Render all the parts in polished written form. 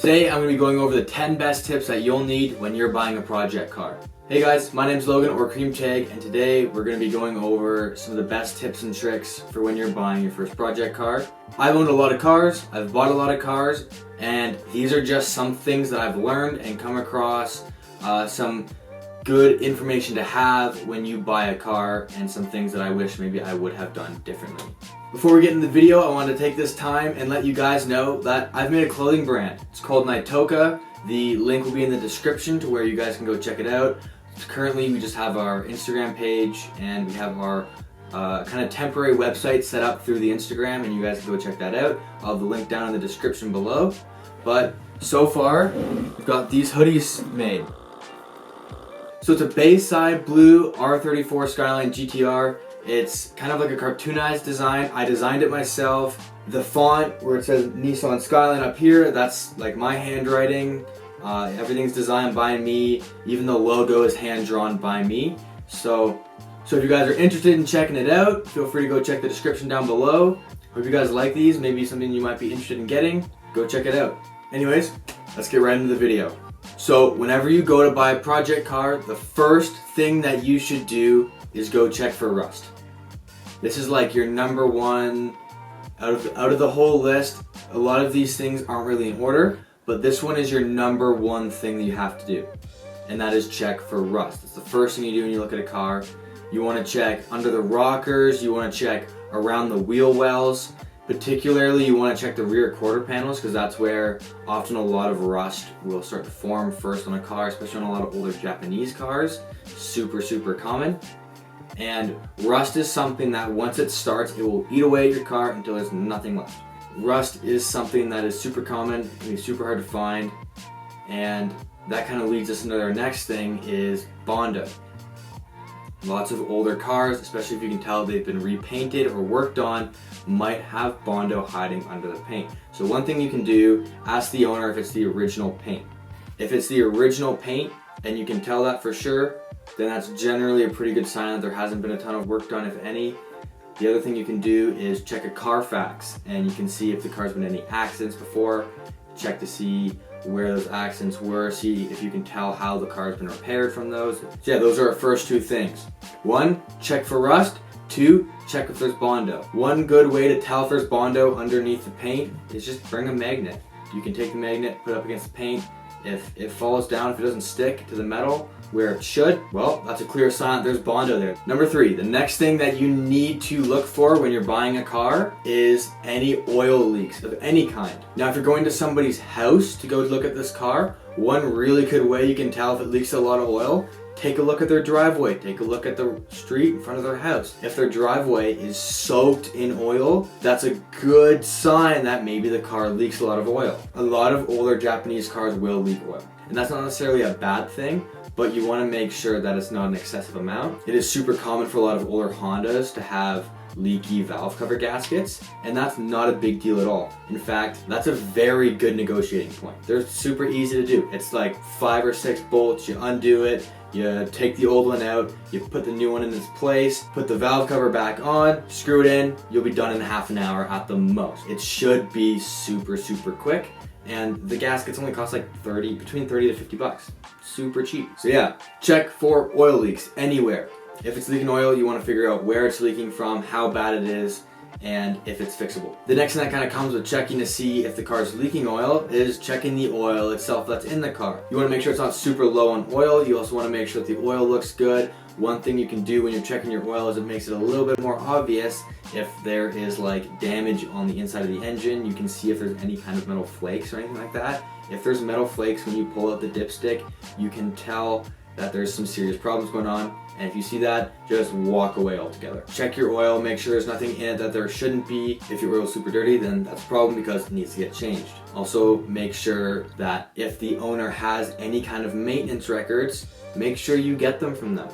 Today I'm going to be going over the 10 best tips that you'll need when you're buying a project car. Hey guys, my name's Logan or Cream Chag, and today we're going to be going over some of the best tips and tricks for when you're buying your first project car. I've owned a lot of cars, I've bought a lot of cars, and these are just some things that I've learned and come across, some good information to have when you buy a car, and some things that I wish maybe I would have done differently. Before we get into the video, I wanted to take this time and let you guys know that I've made a clothing brand. It's called Nightoka. The link will be in the description to where you guys can go check it out. Currently, we just have our Instagram page and we have our kind of temporary website set up through the Instagram, and you guys can go check that out. I'll have the link down in the description below. But so far, we've got these hoodies made. So it's a Bayside Blue R34 Skyline GTR. It's kind of like a cartoonized design. I designed it myself. The font where it says Nissan Skyline up here, that's like my handwriting. Everything's designed by me. Even the logo is hand-drawn by me. So if you guys are interested in checking it out, feel free to go check the description down below. Hope you guys like these. Maybe something you might be interested in getting. Go check it out. Anyways, let's get right into the video. So whenever you go to buy a project car, the first thing that you should do is go check for rust. This is like your number one out of the whole list. A lot of these things aren't really in order, but this one is your number one thing that you have to do, and that is check for rust. It's the first thing you do when you look at a car. You want to check under the rockers, you want to check around the wheel wells. Particularly, you want to check the rear quarter panels, because that's where often a lot of rust will start to form first on a car, especially on a lot of older Japanese cars. Super common. And rust is something that once it starts, it will eat away at your car until there's nothing left. Rust is something that is super common, it can be super hard to find, and that kind of leads us into our next thing is Bondo. Lots of older cars, especially if you can tell they've been repainted or worked on, might have Bondo hiding under the paint. So one thing you can do, ask the owner if it's the original paint. If it's the original paint and you can tell that for sure, then that's generally a pretty good sign that there hasn't been a ton of work done, if any. The other thing you can do is check a Carfax, and you can see if the car's been in any accidents before. Check to see where those accidents were, see if you can tell how the car's been repaired from those. So yeah, those are our first two things. 1, check for rust. 2, check if there's Bondo. One good way to tell if there's Bondo underneath the paint is just bring a magnet. You can take the magnet, put it up against the paint. If it falls down, if it doesn't stick to the metal where it should, well, that's a clear sign that there's Bondo there. Number 3, the next thing that you need to look for when you're buying a car is any oil leaks of any kind. Now, if you're going to somebody's house to go look at this car, one really good way you can tell if it leaks a lot of oil, take a look at their driveway, take a look at the street in front of their house. If their driveway is soaked in oil, that's a good sign that maybe the car leaks a lot of oil. A lot of older Japanese cars will leak oil, and that's not necessarily a bad thing, but you want to make sure that it's not an excessive amount. It is super common for a lot of older Hondas to have leaky valve cover gaskets, and that's not a big deal at all. In fact, that's a very good negotiating point. They're super easy to do. It's like 5 or 6 bolts, you undo it, you take the old one out, you put the new one in its place, put the valve cover back on, screw it in, you'll be done in half an hour at the most. It should be super quick, and the gaskets only cost like between 30 to 50 bucks. Super cheap. So yeah, check for oil leaks anywhere. If it's leaking oil, you want to figure out where it's leaking from, how bad it is, and if it's fixable. The next thing that kind of comes with checking to see if the car is leaking oil is checking the oil itself that's in the car. You want to make sure it's not super low on oil. You also want to make sure that the oil looks good. One thing you can do when you're checking your oil is it makes it a little bit more obvious if there is like damage on the inside of the engine. You can see if there's any kind of metal flakes or anything like that. If there's metal flakes when you pull out the dipstick, you can tell that there's some serious problems going on. And if you see that, just walk away altogether. Check your oil, make sure there's nothing in it that there shouldn't be. If your oil's super dirty, then that's a problem because it needs to get changed. Also, make sure that if the owner has any kind of maintenance records, make sure you get them from them.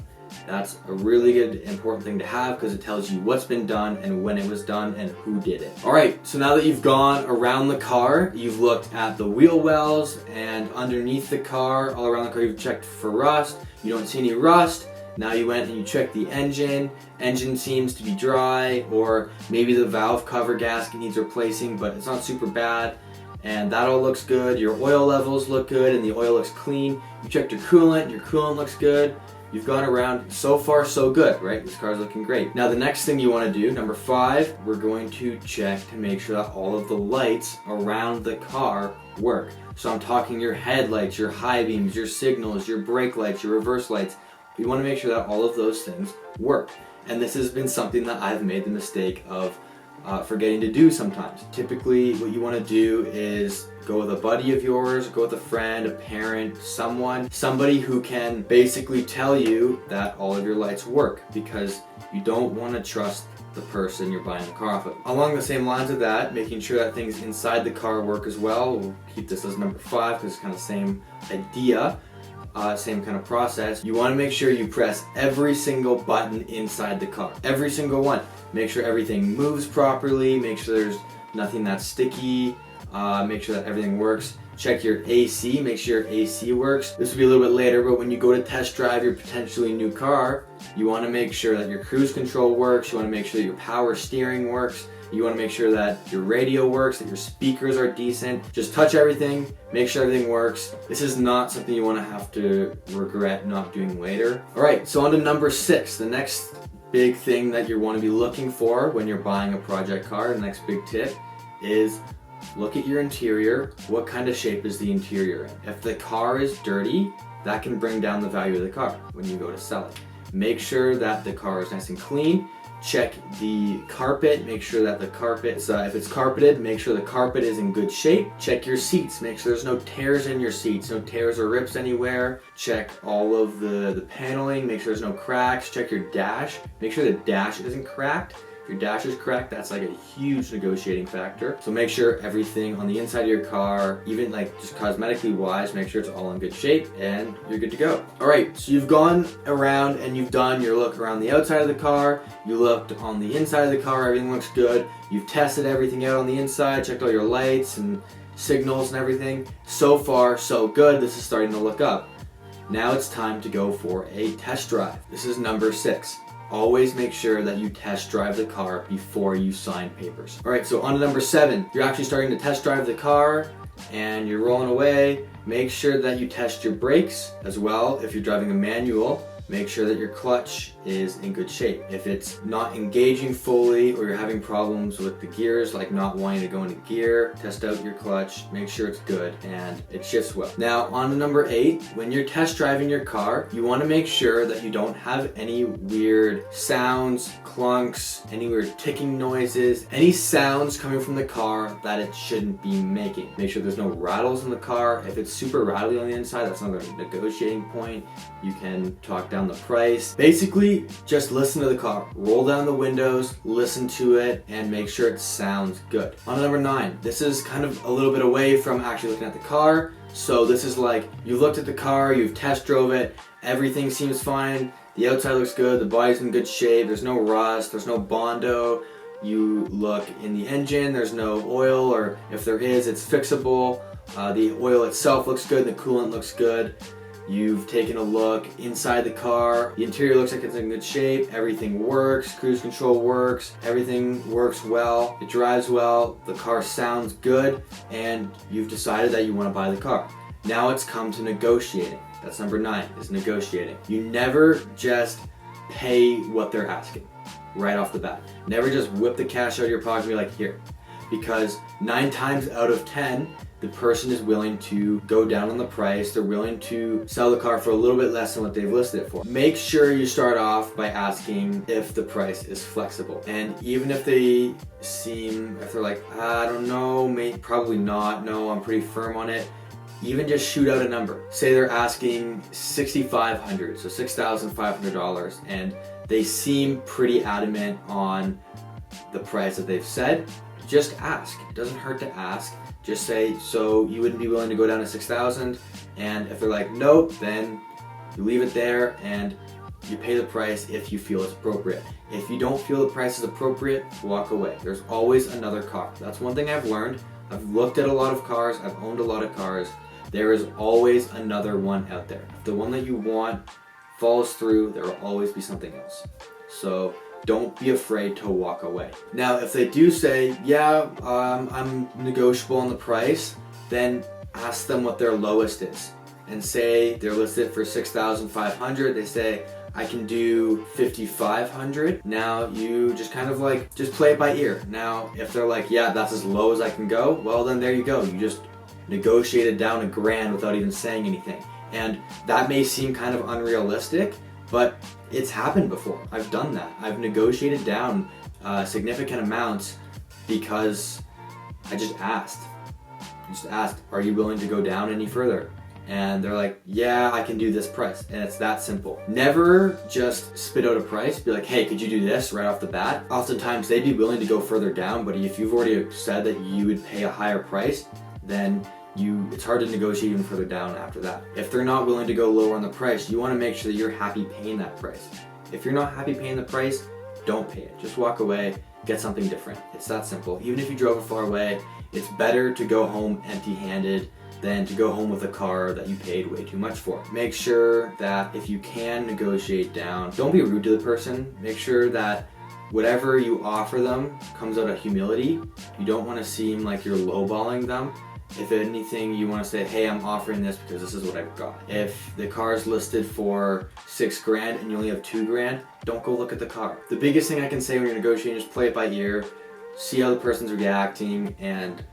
That's a really good important thing to have because it tells you what's been done and when it was done and who did it. Alright, so now that you've gone around the car, you've looked at the wheel wells and underneath the car, all around the car you've checked for rust. You don't see any rust. Now you went and you checked the engine. Engine seems to be dry, or maybe the valve cover gasket needs replacing, but it's not super bad. and that all looks good. Your oil levels look good and the oil looks clean. You checked your coolant looks good. You've gone around, so far so good, right? This car's looking great. Now the next thing you want to do, number 5, we're going to check to make sure that all of the lights around the car work. So I'm talking your headlights, your high beams, your signals, your brake lights, your reverse lights. You want to make sure that all of those things work. And this has been something that I've made the mistake of forgetting to do sometimes. Typically what you want to do is go with a buddy of yours, go with a friend, a parent, somebody who can basically tell you that all of your lights work, because you don't want to trust the person you're buying the car off of. Along the same lines of that, making sure that things inside the car work as well. We'll keep this as number 5 because it's kind of the same idea. Same kind of process. You want to make sure you press every single button inside the car. Every single one. Make sure everything moves properly. Make sure there's nothing that's sticky. Make sure that everything works. Check your AC. Make sure your AC works. This will be a little bit later, but when you go to test drive your potentially new car, you want to make sure that your cruise control works. You want to make sure that your power steering works. You want to make sure that your radio works, that your speakers are decent. Just touch everything, make sure everything works. This is not something you want to have to regret not doing later. All right, so on to number 6. The next big thing that you want to be looking for when you're buying a project car, the next big tip is look at your interior. What kind of shape is the interior in? If the car is dirty, that can bring down the value of the car when you go to sell it. Make sure that the car is nice and clean. Check the carpet, make sure that the carpet, if it's carpeted, make sure the carpet is in good shape. Check your seats, make sure there's no tears in your seats, no tears or rips anywhere. Check all of the paneling, make sure there's no cracks. Check your dash, make sure the dash isn't cracked. If your dash is cracked, that's like a huge negotiating factor. So make sure everything on the inside of your car, even like just cosmetically wise, make sure it's all in good shape and you're good to go. All right, so you've gone around and you've done your look around the outside of the car. You looked on the inside of the car, everything looks good. You've tested everything out on the inside, checked all your lights and signals and everything. So far, so good. This is starting to look up. Now it's time to go for a test drive. This is number 6. Always make sure that you test drive the car before you sign papers. All right, so on to number 7. You're actually starting to test drive the car and you're rolling away. Make sure that you test your brakes as well. If you're driving a manual, make sure that your clutch is in good shape. If it's not engaging fully or you're having problems with the gears, like not wanting to go into gear, test out your clutch, make sure it's good and it shifts well. Now on to number 8, when you're test driving your car, you want to make sure that you don't have any weird sounds, clunks, any weird ticking noises, any sounds coming from the car that it shouldn't be making. Make sure there's no rattles in the car. If it's super rattly on the inside, that's another negotiating point. You can talk down the price. Basically, just listen to the car. Roll down the windows, listen to it, and make sure it sounds good. On to number 9. This is kind of a little bit away from actually looking at the car. So this is like, you've looked at the car, you've test drove it, everything seems fine, the outside looks good, the body's in good shape, there's no rust, there's no Bondo. You look in the engine, there's no oil, or if there is, it's fixable. The oil itself looks good, the coolant looks good. You've taken a look inside the car. The interior looks like it's in good shape. Everything works. Cruise control works. Everything works well. It drives well. The car sounds good. And you've decided that you want to buy the car. Now it's come to negotiating. That's number 9, is negotiating. You never just pay what they're asking right off the bat. Never just whip the cash out of your pocket and be like, here. Because 9 times out of 10, the person is willing to go down on the price. They're willing to sell the car for a little bit less than what they've listed it for. Make sure you start off by asking if the price is flexible. And even if they're like, I don't know, probably not, no, I'm pretty firm on it, even just shoot out a number. Say they're asking $6,500, so $6,500, and they seem pretty adamant on the price that they've said. Just ask. It doesn't hurt to ask. Just say, so you wouldn't be willing to go down to $6,000, and if they're like, nope, then you leave it there and you pay the price if you feel it's appropriate. If you don't feel the price is appropriate, walk away. There's always another car. That's one thing I've learned. I've looked at a lot of cars. I've owned a lot of cars. There is always another one out there. If the one that you want falls through, there will always be something else. So don't be afraid to walk away. Now, if they do say, yeah, I'm negotiable on the price, then ask them what their lowest is. And say they're listed for $6,500, they say, I can do $5,500. Now you just kind of like, just play it by ear. Now, if they're like, yeah, that's as low as I can go, well then there you go. You just negotiated down $1,000 without even saying anything. And that may seem kind of unrealistic, but it's happened before. I've done that. I've negotiated down significant amounts because I just asked. Are you willing to go down any further? And they're like, yeah, I can do this price. And it's that simple. Never just spit out a price, be like, hey, could you do this right off the bat? Oftentimes they'd be willing to go further down, but if you've already said that you would pay a higher price, then it's hard to negotiate even further down after that. If they're not willing to go lower on the price, you want to make sure that you're happy paying that price. If you're not happy paying the price, don't pay it. Just walk away, get something different. It's that simple. Even if you drove far away, it's better to go home empty-handed than to go home with a car that you paid way too much for. Make sure that if you can negotiate down, don't be rude to the person. Make sure that whatever you offer them comes out of humility. You don't want to seem like you're lowballing them. If anything, you want to say, hey, I'm offering this because this is what I've got. If the car is listed for $6,000 and you only have $2,000, don't go look at the car. The biggest thing I can say when you're negotiating is play it by ear, see how the person's reacting, and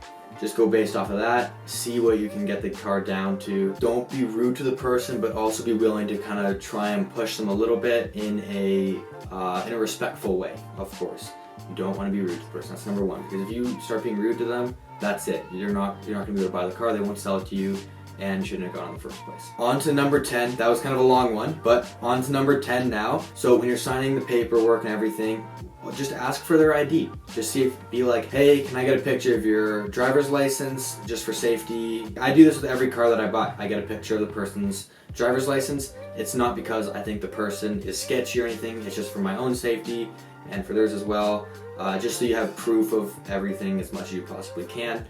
just go based off of that. See what you can get the car down to. Don't be rude to the person, but also be willing to kind of try and push them a little bit in a respectful way, of course. You don't want to be rude to the person. That's number one. Because if you start being rude to them, that's it. You're not going to be able to buy the car. They won't sell it to you, and you shouldn't have gone in the first place. On to number 10. That was kind of a long one, but on to number 10 now. So when you're signing the paperwork and everything, just ask for their ID. Just be like, hey, can I get a picture of your driver's license just for safety? I do this with every car that I buy. I get a picture of the person's driver's license. It's not because I think the person is sketchy or anything. It's just for my own safety and for theirs as well. Just so you have proof of everything as much as you possibly can.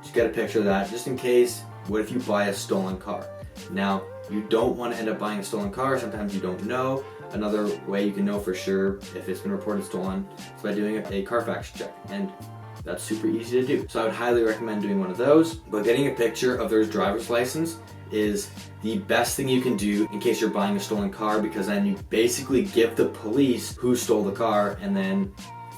Just get a picture of that just in case. What if you buy a stolen car? Now, you don't want to end up buying a stolen car. Sometimes you don't know. Another way you can know for sure if it's been reported stolen is by doing a Carfax check, and that's super easy to do. So I would highly recommend doing one of those. But getting a picture of their driver's license is the best thing you can do in case you're buying a stolen car, because then you basically give the police who stole the car, and then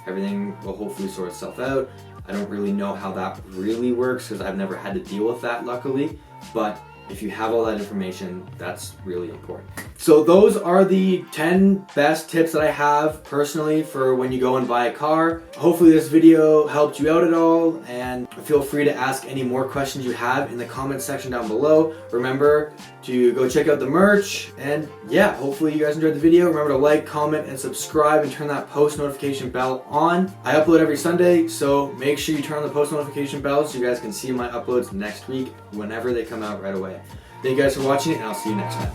everything will hopefully sort itself out. I don't really know how that really works because I've never had to deal with that, luckily, but if you have all that information, that's really important. So those are the 10 best tips that I have personally for when you go and buy a car. Hopefully this video helped you out at all, and feel free to ask any more questions you have in the comments section down below. Remember to go check out the merch, and yeah, hopefully you guys enjoyed the video. Remember to like, comment, and subscribe, and turn that post notification bell on. I upload every Sunday, so make sure you turn on the post notification bell so you guys can see my uploads next week whenever they come out right away. Thank you guys for watching, and I'll see you next time.